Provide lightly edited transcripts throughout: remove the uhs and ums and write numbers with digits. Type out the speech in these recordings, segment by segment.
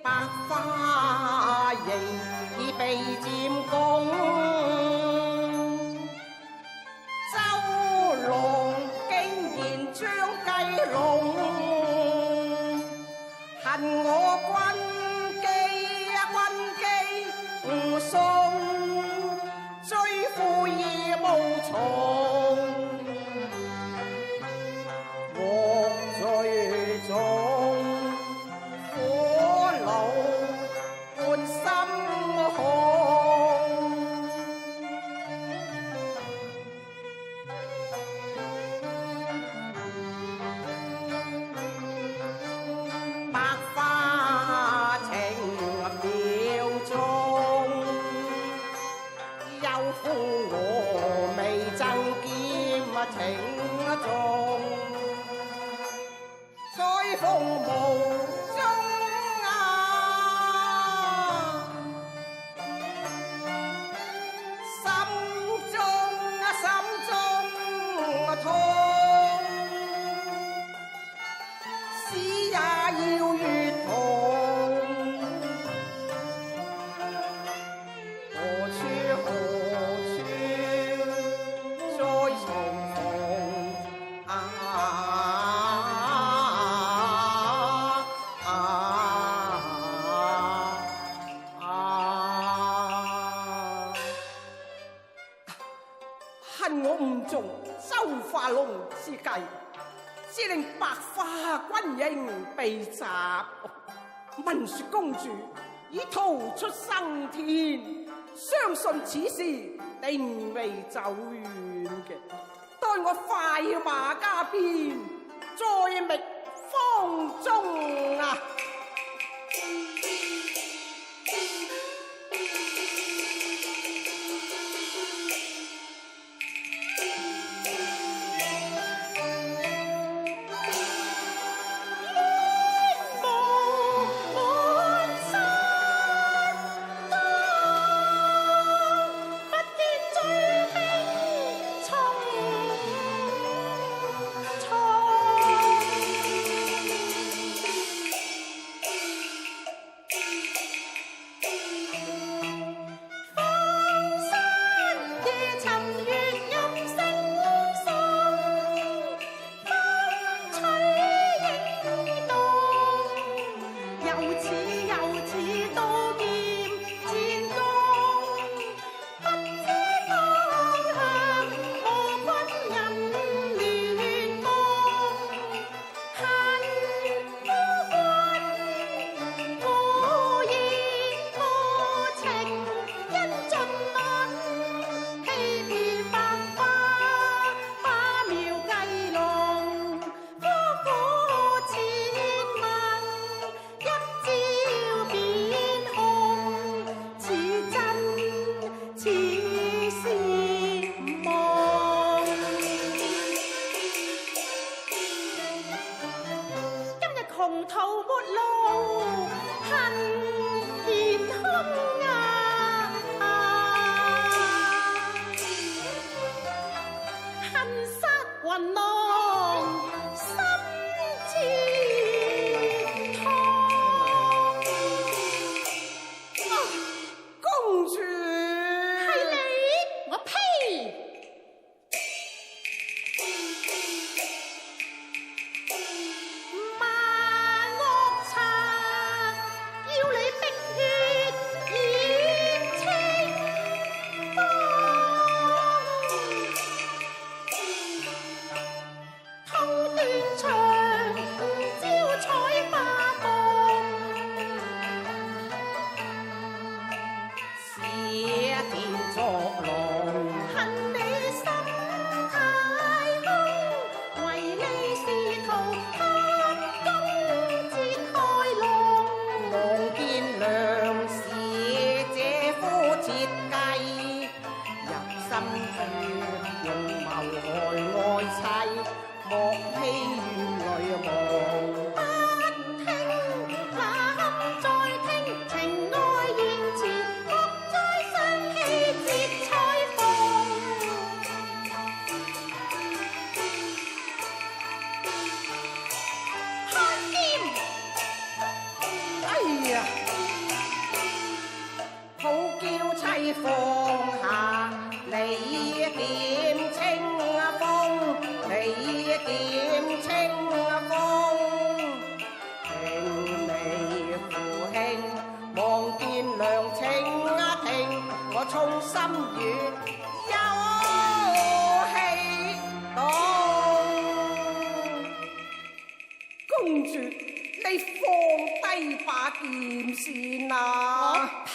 百花形已被佔公，周龍竟然將雞籠，恨我軍機唔送，追悔意無從，獲罪重。情重，在風霧中心中痛，死也要越痛，何處再重恨我誤中周化龍之計，只令百花軍營被襲。聞說公主已逃出生天，相信此事定未走遠嘅。待我快馬加鞭，再覓芳蹤啊！窮途末路恨天空啊，恨殺雲浪心似痛。公主係你，我呸！公主，你放低把劍先啊！呸！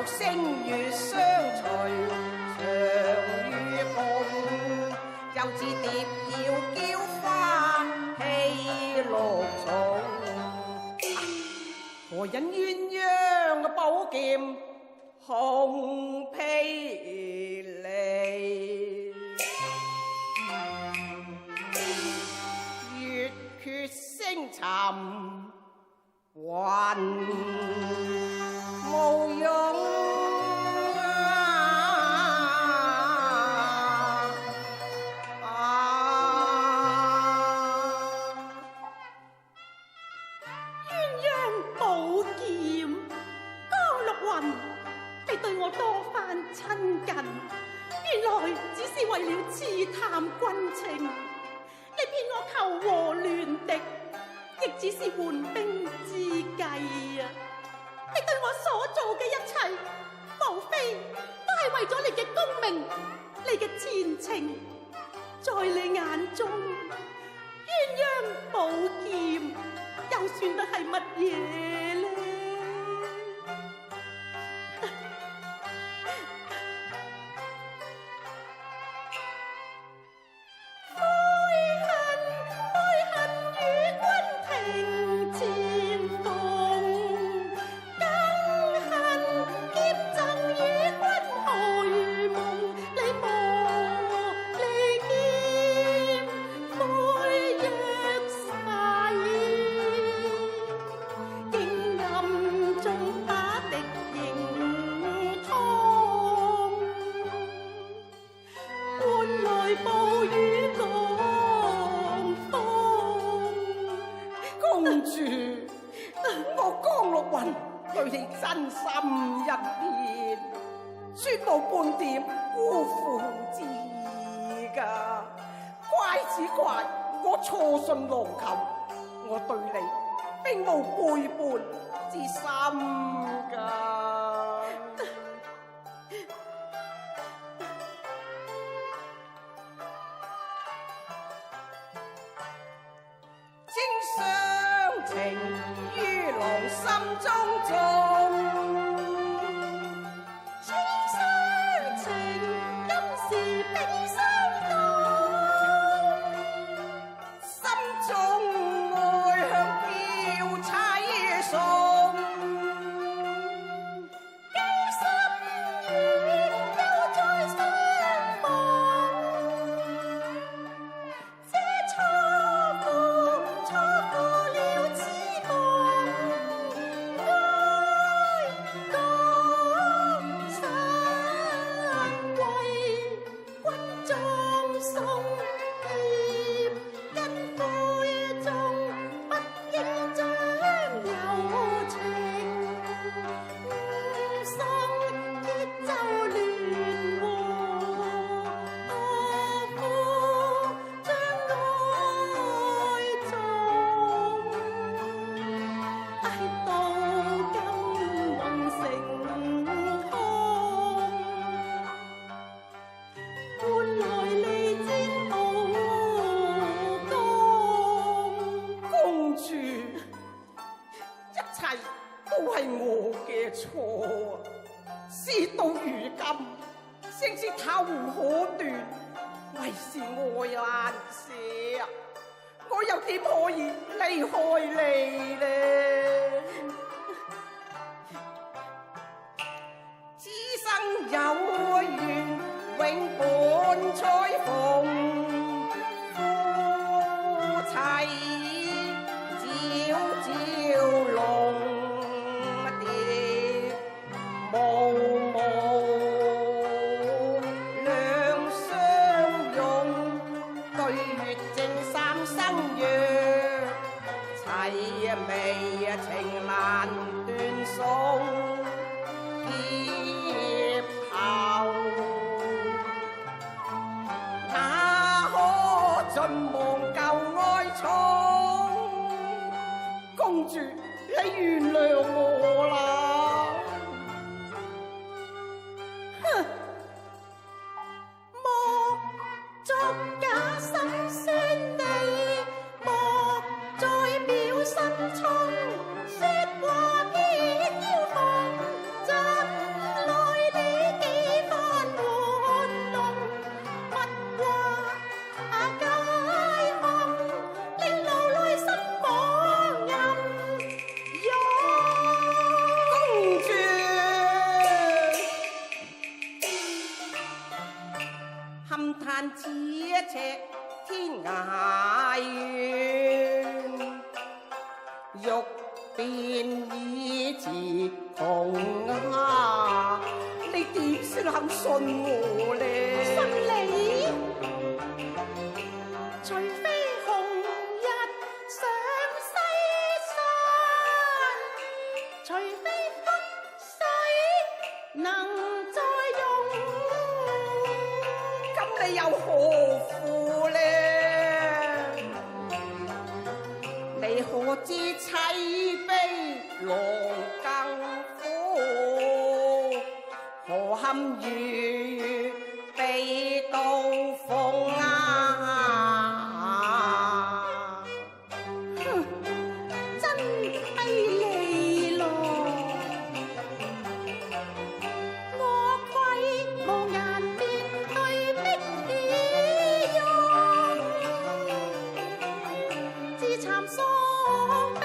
星月相隨，長與共，又似蝶搖嬌花戲綠草。何人鴛鴦嘅寶劍紅霹靂，月缺星沉雲無用。親近，原來只是為了刺探軍情。你騙我求和聯敵，亦只是緩兵之計啊！你對我所做嘅一切，無非都係為咗你嘅功名，你嘅前程。在你眼中，鴛鴦寶劍又算得係乜嘢呢？心一片，絕無半點辜負之意㗎。怪只怪我錯信郎舅，我對你並無背叛之心㗎。正相情於郎心中重，情相情，今時比相當，心中愛向標妻送，既心願又再相逢，這錯過了此夢，愛江山為君葬送，葉根杯中不應將有情，五生結就亂和，何苦將愛重？唉，到今夢成空，換來離戰無功。公主，一切都係我嘅錯啊！事到如今，先至透可斷，為是愛難捨啊！我又點可以離開你呢？此生有緣，永伴彩虹，夫妻朝朝龍蝶無兩相擁，對月正三生約，齊眉情難斷送，劫後哪可盡忘舊愛寵？公主，你原諒我啦！哼，莫作假心酸地，莫再表心衷，說話偏要放，怎來你幾番玩弄？蜜話解空，令流淚心火暗公主，堪嘆此尺天涯遠，欲辨已折窮啊！你點先肯信我呢？信你，除非紅日上西山，除非覆水能再用。咁你又何苦呢？你可知妻悲郎更苦，何堪與被刀鋒啊！哼，真悲厲咯！我愧無顏面對的義勇，自慚喪兵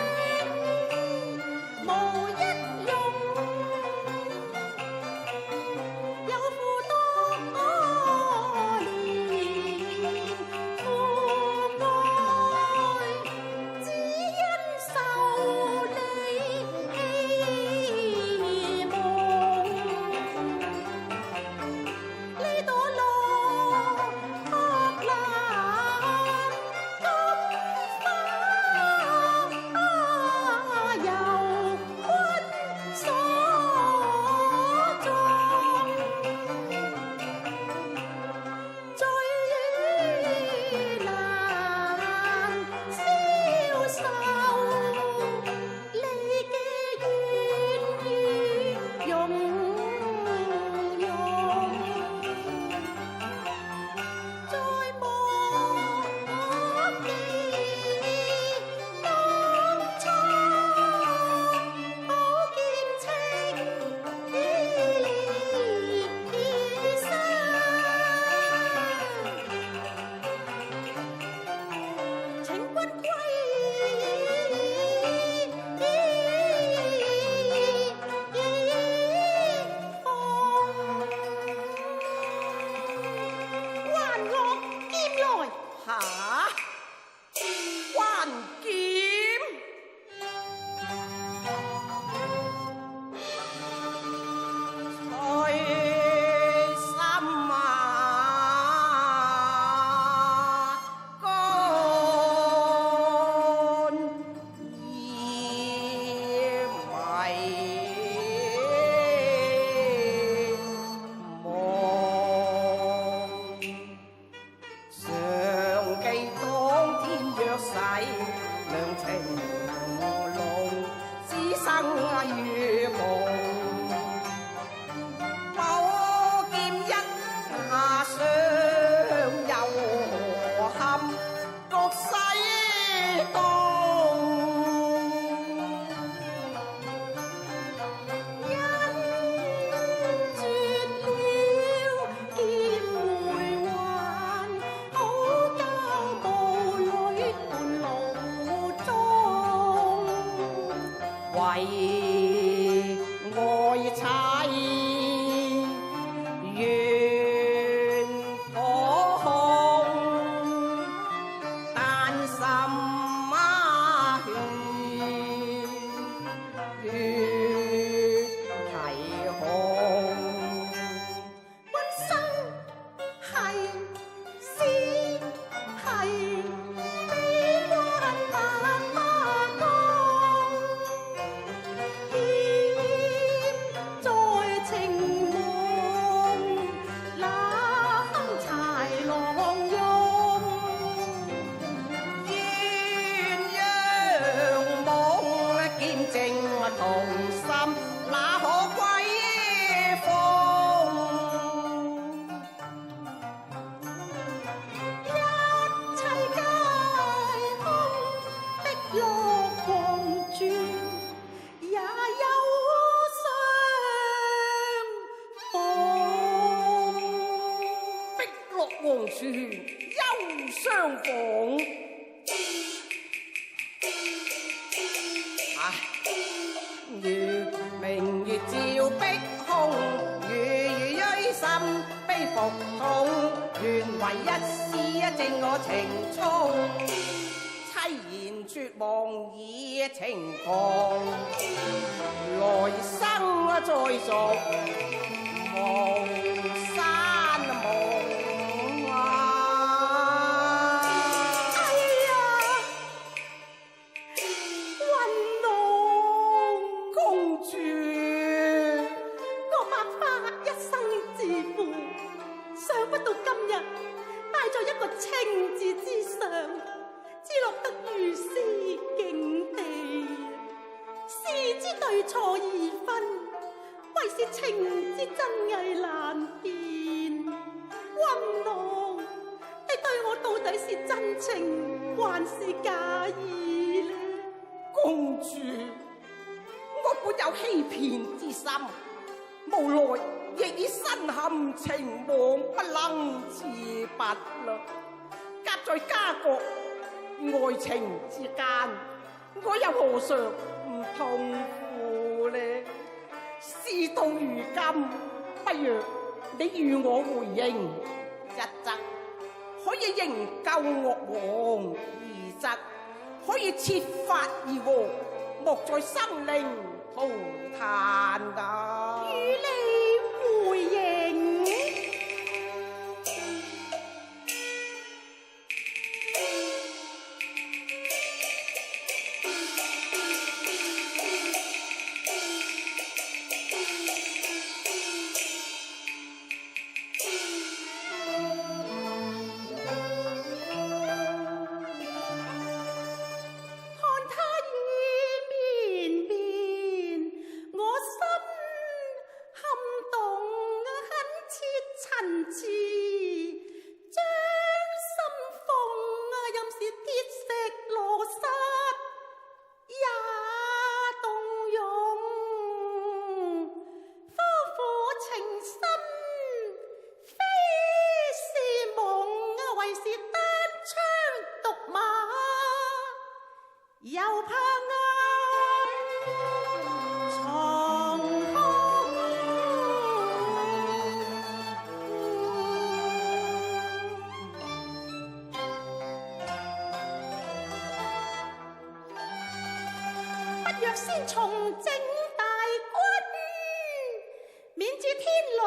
無一用，有負多妻，願可控，但心血提控。本生係詩係悲歡萬花江，欠在情夢，那堪豺狼擁。鴛鴦夢見證同心，那可歸風？一切皆空，碧落狂轉，也有相逢。碧落黃泉憂相逢。月明月照碧空，如蕊心悲復痛。願為一絲正我情衷，凄然絕望以情狂。來生再續巫山夢啊！哎呀，雲龍公主，我白髮一生自負，想不到今日敗在一個情字之上，只落得如斯境地。事之對錯二分，為是情之真偽難辨。雲龍，你對我到底是真情還是假意呢？公主，我本有欺騙之心，無奈亦已身陷情網，不能自拔啦。夾在家國愛情之間，我又何嘗唔痛苦呢？事到如今，不如你與我回應，一則可以營救惡王，二則可以設法而和，莫在生靈塗炭啊！與你回應。看他已綿綿，我心撼動，懇切陳詞，將心縫，任是鐵石羅剎也動容。夫婦情深，非是夢，為是單槍獨馬，又怕愛藏空。不若先重整大軍，免致天羅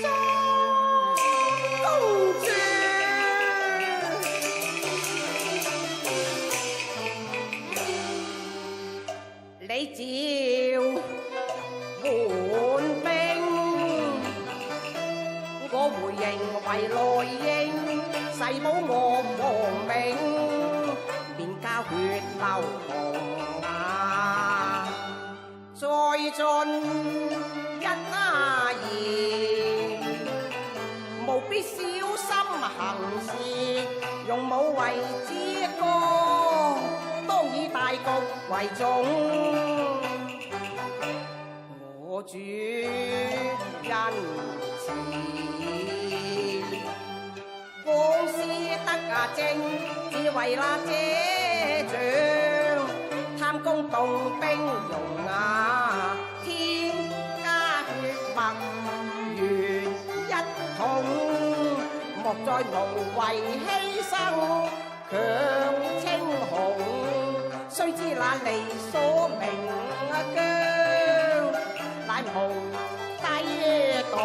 中。公主，你召援兵，我回應為來應，誓保我亡命，免交血流紅啊！再盡一言，務必小心行事，用武為之綱，當以大局為重。我主恩慈，光師得正，只為那姐長，三公動兵戎啊，天家血脈如一統，莫再無謂犧牲強稱雄。須知那離所名疆，乃無低動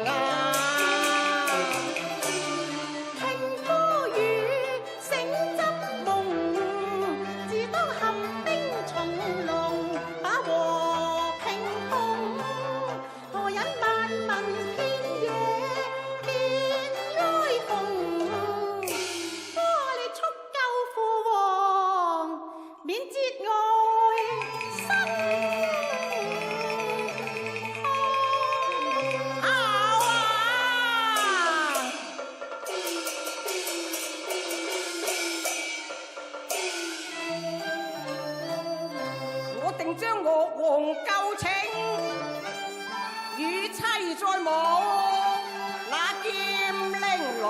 啊！將我王舊情與妻再無，那劍玲瓏